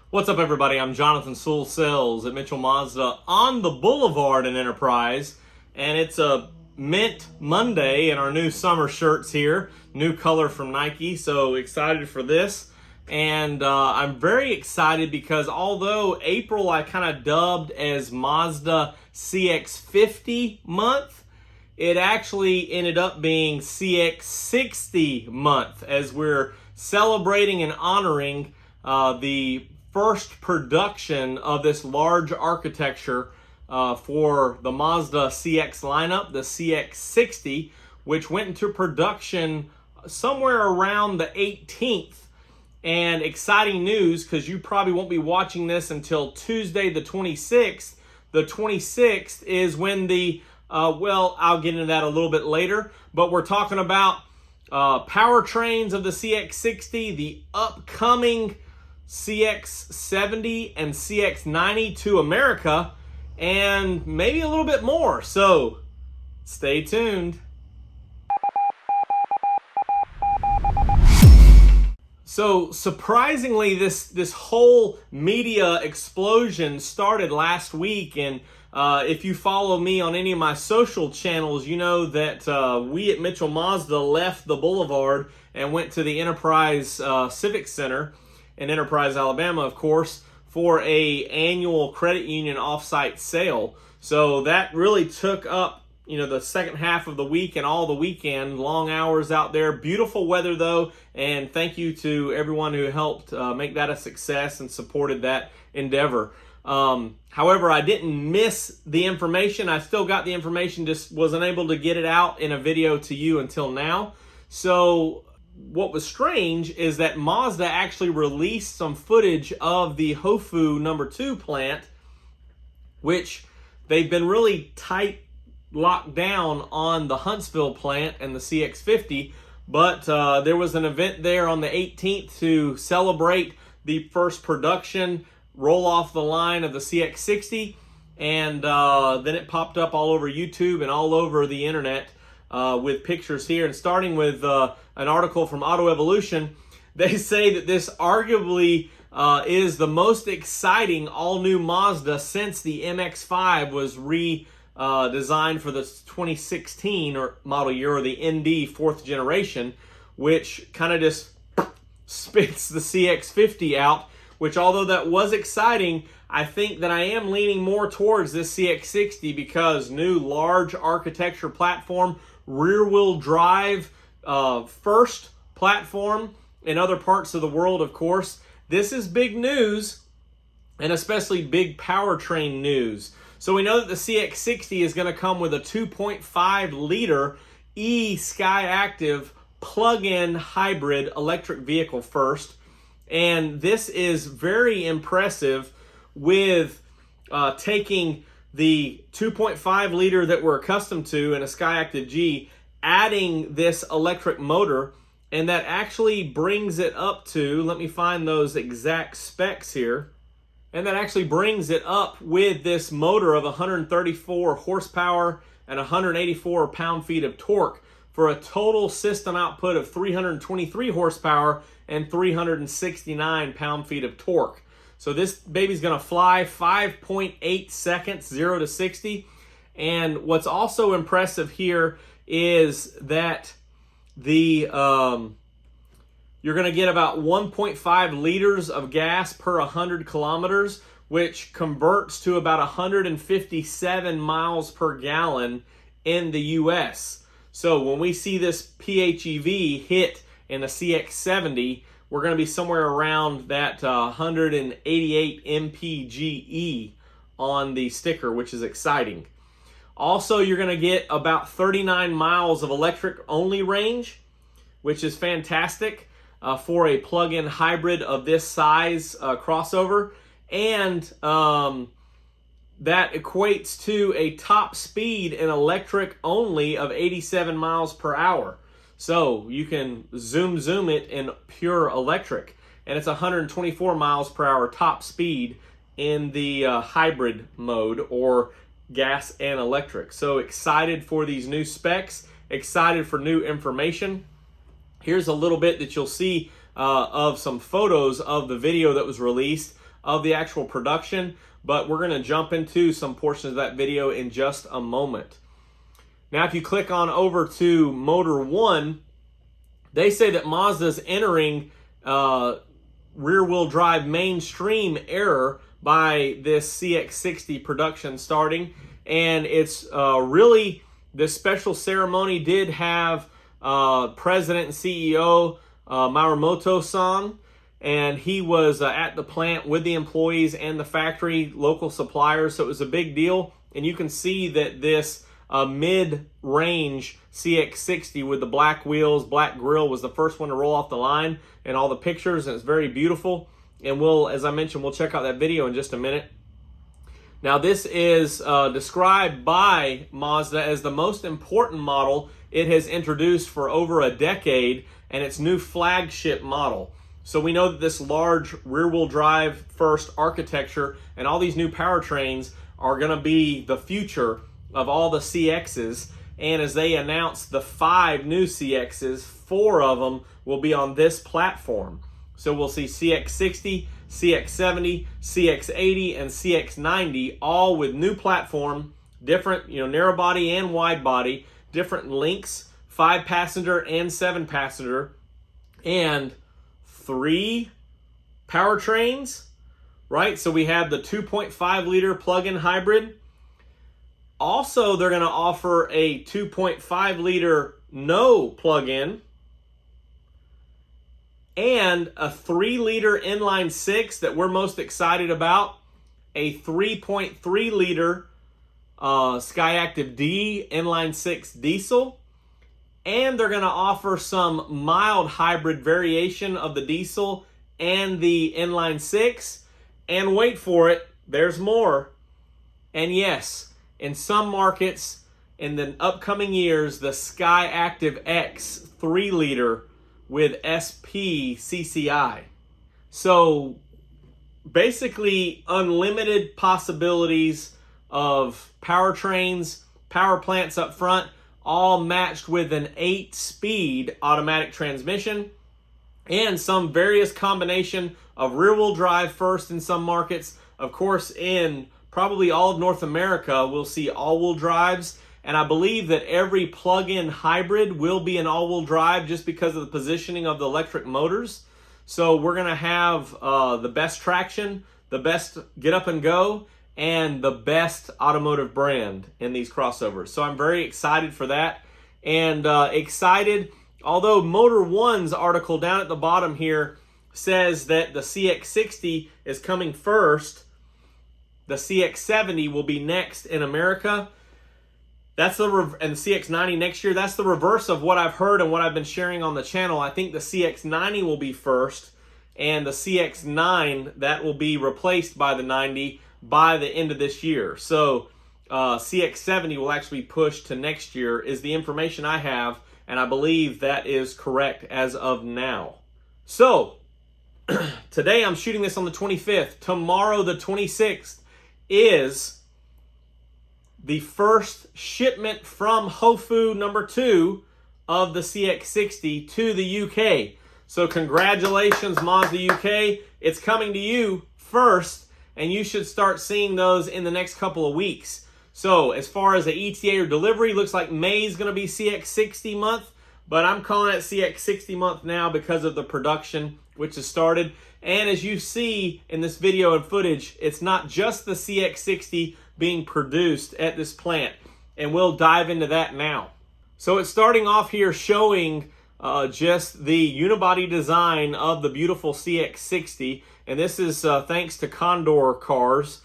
What's up, everybody? I'm Jonathan Sewell Sales at Mitchell Mazda on the Boulevard in Enterprise, and it's a Mint Monday in our new summer shirts here, new color from Nike, so excited for this. And I'm very excited because although April I kind of dubbed as Mazda CX-50 month, it actually ended up being CX-60 month as we're celebrating and honoring the first production of this large architecture for the Mazda CX lineup, the CX-60, which went into production somewhere around the 18th. And exciting news, because you probably won't be watching this until Tuesday the 26th. The 26th is when the, I'll get into that a little bit later, but we're talking about powertrains of the CX-60, the upcoming CX-70 and CX-90 to America, and maybe a little bit more. So stay tuned. So surprisingly, this whole media explosion started last week, and if you follow me on any of my social channels, you know that we at Mitchell Mazda left the Boulevard and went to the Enterprise Civic Center in Enterprise, Alabama, of course, for a annual credit union off-site sale. So that really took up, the second half of the week and all the weekend, long hours out there. Beautiful weather though, and thank you to everyone who helped make that a success and supported that endeavor. However, I didn't miss the information. I still got the information, just wasn't able to get it out in a video to you until now. So what was strange is that Mazda actually released some footage of the Hofu #2 plant, which they've been really tight locked down on the Huntsville plant and the CX-50, but there was an event there on the 18th to celebrate the first production roll off the line of the CX-60, and then it popped up all over YouTube and all over the internet with pictures here. And starting with an article from Auto Evolution, they say that this arguably is the most exciting all-new Mazda since the MX-5 was designed for the 2016 model year, or the ND 4th generation, which kind of just spits the CX-50 out, which although that was exciting, I think that I am leaning more towards this CX-60 because new large architecture platform, rear-wheel drive, first platform in other parts of the world, of course. This is big news, and especially big powertrain news. So we know that the CX-60 is going to come with a 2.5 liter e-SkyActiv plug-in hybrid electric vehicle first. And this is very impressive with taking the 2.5 liter that we're accustomed to in a SkyActiv G, adding this electric motor, and that actually brings it up to, let me find those exact specs here, and that actually brings it up with this motor of 134 horsepower and 184 pound-feet of torque for a total system output of 323 horsepower and 369 pound-feet of torque. So this baby's going to fly 5.8 seconds, 0 to 60. And what's also impressive here is that the you're going to get about 1.5 liters of gas per 100 kilometers, which converts to about 157 miles per gallon in the US. So when we see this PHEV hit in the CX-70, we're going to be somewhere around that 188 mpge on the sticker, which is exciting. Also, you're going to get about 39 miles of electric-only range, which is fantastic for a plug-in hybrid of this size crossover. And that equates to a top speed in electric only of 87 miles per hour. So you can zoom it in pure electric. And it's 124 miles per hour top speed in the hybrid mode, or gas and electric. So excited for these new specs, excited for new information. Here's a little bit that you'll see of some photos of the video that was released of the actual production, but we're going to jump into some portions of that video in just a moment. Now, if you click on over to Motor 1, they say that Mazda's entering rear-wheel drive mainstream era by this CX-60 production starting, and it's really, this special ceremony did have President and CEO Marimoto-san, and he was at the plant with the employees and the factory, local suppliers, so it was a big deal. And you can see that this mid-range CX-60 with the black wheels, black grille was the first one to roll off the line in all the pictures, and it's very beautiful. And we'll, as I mentioned, we'll check out that video in just a minute. Now, this is described by Mazda as the most important model it has introduced for over a decade, and its new flagship model. So we know that this large rear-wheel drive first architecture and all these new powertrains are going to be the future of all the CXs. And as they announce the 5 new CXs, 4 of them will be on this platform. So we'll see CX-60, CX-70, CX-80, and CX-90, all with new platform, different, narrow body and wide body, different lengths, 5-passenger and 7-passenger, and 3 powertrains, right? So we have the 2.5 liter plug-in hybrid. Also, they're going to offer a 2.5 liter no plug-in, and a 3 liter inline 6 that we're most excited about, a 3.3 liter e-SkyActiv D inline 6 diesel, and they're going to offer some mild hybrid variation of the diesel and the inline 6, and wait for it, there's more. And yes, in some markets in the upcoming years, the e-SkyActiv X 3 liter with SPCCI. So basically unlimited possibilities of powertrains, power plants up front, all matched with an 8-speed automatic transmission and some various combination of rear-wheel drive first in some markets. Of course, in probably all of North America, we'll see all-wheel drives. And I believe that every plug-in hybrid will be an all-wheel drive just because of the positioning of the electric motors. So we're going to have the best traction, the best get up and go, and the best automotive brand in these crossovers. So I'm very excited for that. And excited, although Motor 1's article down at the bottom here says that the CX-60 is coming first, the CX-70 will be next in America. That's and the CX-90 next year. That's the reverse of what I've heard and what I've been sharing on the channel. I think the CX-90 will be first, and the CX-9, that will be replaced by the 90 by the end of this year. So CX-70 will actually be pushed to next year is the information I have, and I believe that is correct as of now. So today I'm shooting this on the 25th. Tomorrow, the 26th, is the first shipment from Hofu number 2 of the CX-60 to the UK. So congratulations, Mazda UK. It's coming to you first, and you should start seeing those in the next couple of weeks. So as far as the ETA or delivery, looks like May is going to be CX-60 month, but I'm calling it CX-60 month now because of the production which has started. And as you see in this video and footage, it's not just the CX-60 being produced at this plant, and we'll dive into that now. So it's starting off here showing just the unibody design of the beautiful CX-60, and this is thanks to Condor Cars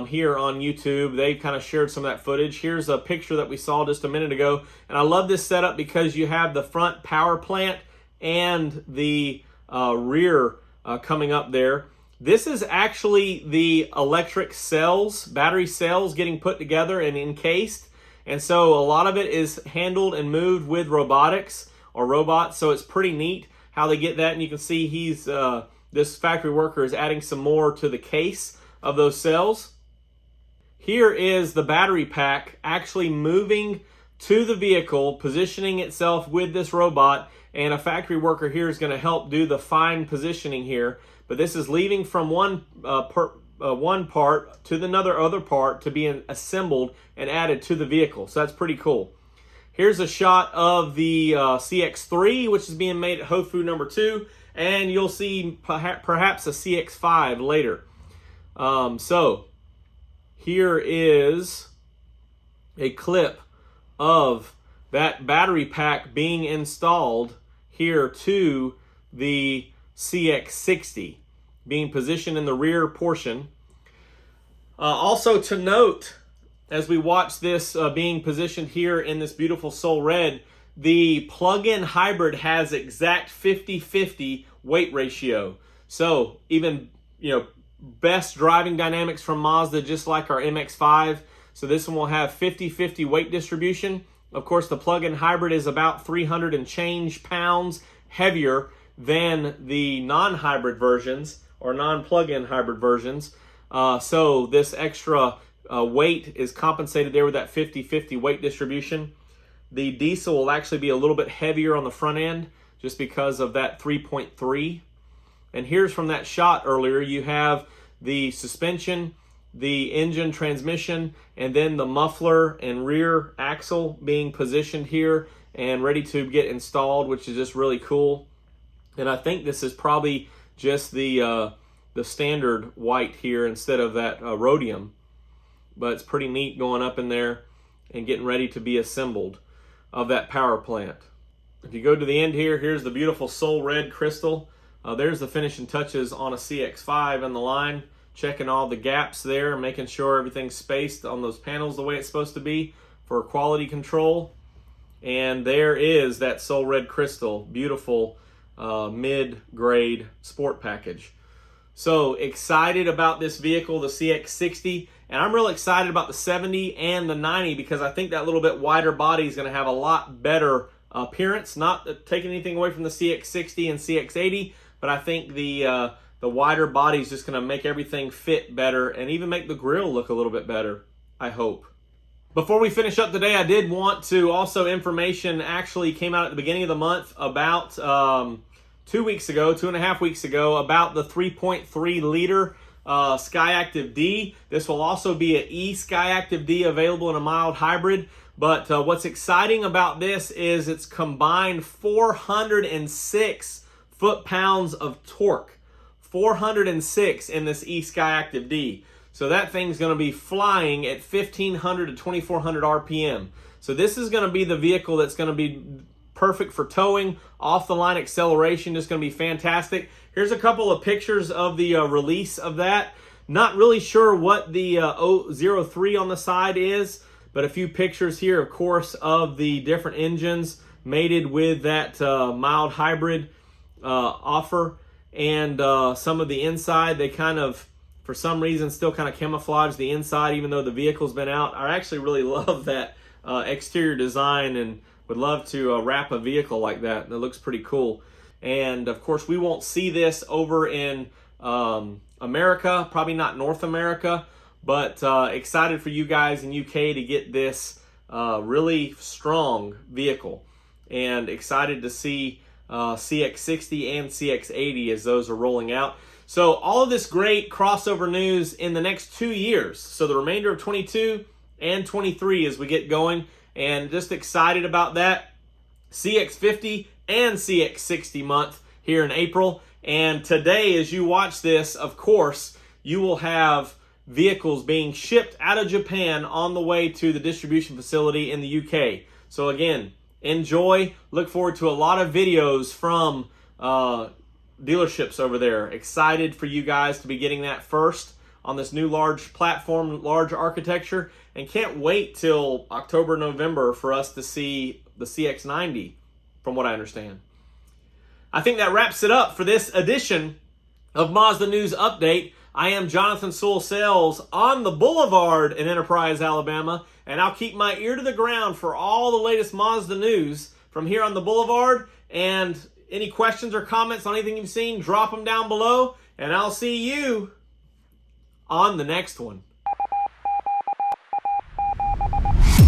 here on YouTube. They kind of shared some of that footage. Here's a picture that we saw just a minute ago, and I love this setup because you have the front power plant and the rear coming up there. This is actually the electric cells, battery cells getting put together and encased. And so a lot of it is handled and moved with robotics or robots. So it's pretty neat how they get that. And you can see he's this factory worker is adding some more to the case of those cells. Here is the battery pack actually moving to the vehicle, positioning itself with this robot. and a factory worker here is going to help do the fine positioning here. But this is leaving from one part to the other part to be assembled and added to the vehicle. So that's pretty cool. Here's a shot of the CX-3, which is being made at Hofu number 2, and you'll see perhaps a CX-5 later. So here is a clip of that battery pack being installed here to the CX-60, being positioned in the rear portion. Also to note, as we watch this being positioned here in this beautiful Sewell red, the plug-in hybrid has exact 50-50 weight ratio. So even, best driving dynamics from Mazda, just like our MX-5. So this one will have 50-50 weight distribution. Of course, the plug-in hybrid is about 300 and change pounds heavier than the non-hybrid versions or non-plug-in hybrid versions. So this extra weight is compensated there with that 50-50 weight distribution. The diesel will actually be a little bit heavier on the front end just because of that 3.3. And here's from that shot earlier, you have the suspension, the engine, transmission, and then the muffler and rear axle being positioned here and ready to get installed, which is just really cool. And I think this is probably just the standard white here instead of that rhodium. But it's pretty neat going up in there and getting ready to be assembled of that power plant. If you go to the end here, here's the beautiful Sewell red crystal. There's the finishing touches on a CX-5 in the line, checking all the gaps there, making sure everything's spaced on those panels the way it's supposed to be for quality control. And there is that Sewell red crystal, beautiful mid-grade sport package. So excited about this vehicle, the CX-60, and I'm real excited about the 70 and the 90 because I think that little bit wider body is going to have a lot better appearance. Not taking anything away from the CX-60 and CX-80, but I think the wider body is just going to make everything fit better and even make the grille look a little bit better, I hope. Before we finish up today, I did want to also, information actually came out at the beginning of the month about 2.5 weeks ago, about the 3.3 liter SkyActiv D. This will also be an e-SkyActiv D available in a mild hybrid. But what's exciting about this is it's combined 406 foot-pounds of torque. 406 in this e-SkyActiv D. So that thing's going to be flying at 1,500 to 2,400 RPM. So this is going to be the vehicle that's going to be perfect for towing. Off-the-line acceleration is going to be fantastic. Here's a couple of pictures of the release of that. Not really sure what the 003 on the side is, but a few pictures here, of course, of the different engines mated with that mild hybrid offer. And some of the inside, they kind of, for some reason, still kind of camouflage the inside, even though the vehicle's been out. I actually really love that exterior design and would love to wrap a vehicle like that. It looks pretty cool. And of course, we won't see this over in America, probably not North America, but excited for you guys in UK to get this really strong vehicle, and excited to see CX-60 and CX-80 as those are rolling out. So all of this great crossover news in the next 2 years. So the remainder of 22 and 23 as we get going, and just excited about that. CX-50 and CX-60 month here in April. And today, as you watch this, of course, you will have vehicles being shipped out of Japan on the way to the distribution facility in the UK. So again, enjoy. Look forward to a lot of videos from dealerships over there. Excited for you guys to be getting that first on this new large platform, large architecture, and can't wait till October, November for us to see the CX-90, from what I understand. I think that wraps it up for this edition of Mazda News Update. I am Jonathan Sewell Sales on the Boulevard in Enterprise, Alabama, and I'll keep my ear to the ground for all the latest Mazda news from here on the Boulevard. And any questions or comments on anything you've seen, drop them down below, and I'll see you on the next one.